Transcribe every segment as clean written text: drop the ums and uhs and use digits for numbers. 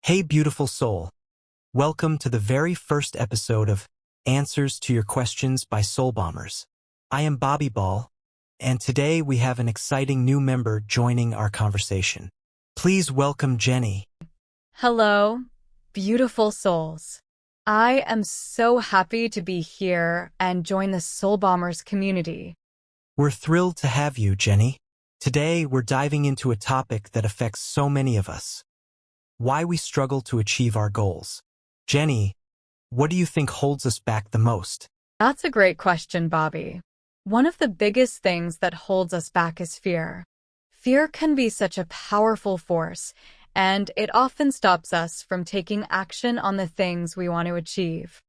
Hey, beautiful soul. Welcome to the very first episode of Answers to Your Questions by Soul Bombers. I am Bobby Ball, and today we have an exciting new member joining our conversation. Please welcome Jenny. Hello, beautiful souls. I am so happy to be here and join the Soul Bombers community. We're thrilled to have you, Jenny. Today, we're diving into a topic that affects so many of us. Why we struggle to achieve our goals. Jenny, what do you think holds us back the most? That's a great question, Bobby. One of the biggest things that holds us back is fear. Fear can be such a powerful force, and it often stops us from taking action on the things we want to achieve.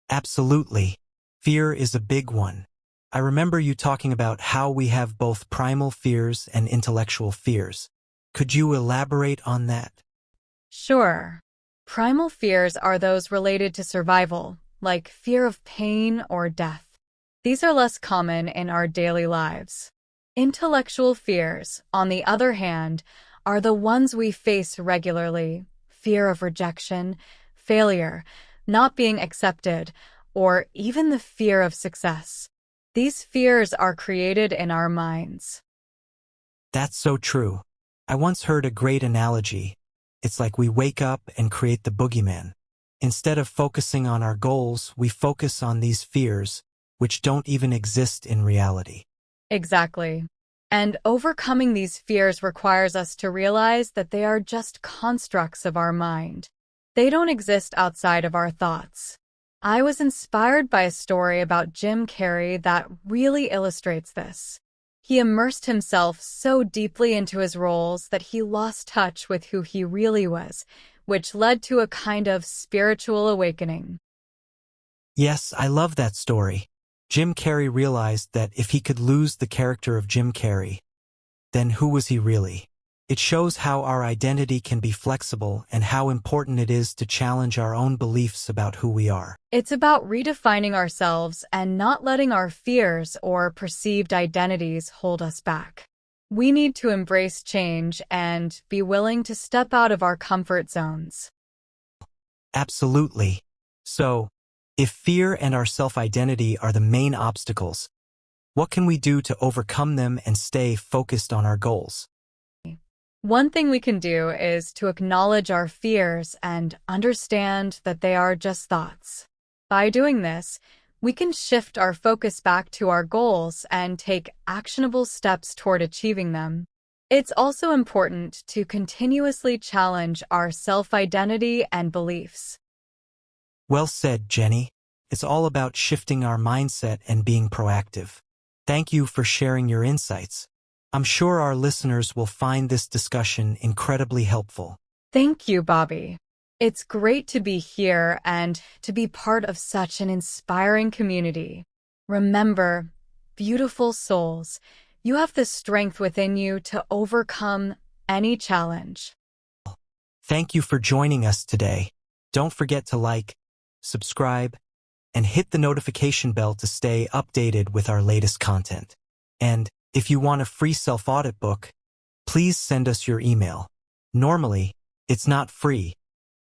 Absolutely. Fear is a big one. I remember you talking about how we have both primal fears and intellectual fears. Could you elaborate on that? Sure. Primal fears are those related to survival, like fear of pain or death. These are less common in our daily lives. Intellectual fears, on the other hand, are the ones we face regularly: fear of rejection, failure, not being accepted, or even the fear of success. These fears are created in our minds. That's so true. I once heard a great analogy. It's like we wake up and create the boogeyman. Instead of focusing on our goals, we focus on these fears, which don't even exist in reality. Exactly. And overcoming these fears requires us to realize that they are just constructs of our mind. They don't exist outside of our thoughts. I was inspired by a story about Jim Carrey that really illustrates this. He immersed himself so deeply into his roles that he lost touch with who he really was, which led to a kind of spiritual awakening. Yes, I love that story. Jim Carrey realized that if he could lose the character of Jim Carrey, then who was he really? It shows how our identity can be flexible and how important it is to challenge our own beliefs about who we are. It's about redefining ourselves and not letting our fears or perceived identities hold us back. We need to embrace change and be willing to step out of our comfort zones. Absolutely. So, if fear and our self-identity are the main obstacles, what can we do to overcome them and stay focused on our goals? One thing we can do is to acknowledge our fears and understand that they are just thoughts. By doing this, we can shift our focus back to our goals and take actionable steps toward achieving them. It's also important to continuously challenge our self-identity and beliefs. Well said, Jenny. It's all about shifting our mindset and being proactive. Thank you for sharing your insights. I'm sure our listeners will find this discussion incredibly helpful. Thank you, Bobby. It's great to be here and to be part of such an inspiring community. Remember, beautiful souls, you have the strength within you to overcome any challenge. Thank you for joining us today. Don't forget to like, subscribe, and hit the notification bell to stay updated with our latest content. And if you want a free self-audit book, please send us your email. Normally, it's not free,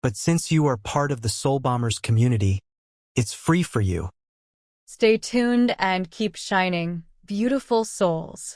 but since you are part of the Soul Bombers community, it's free for you. Stay tuned and keep shining, beautiful souls.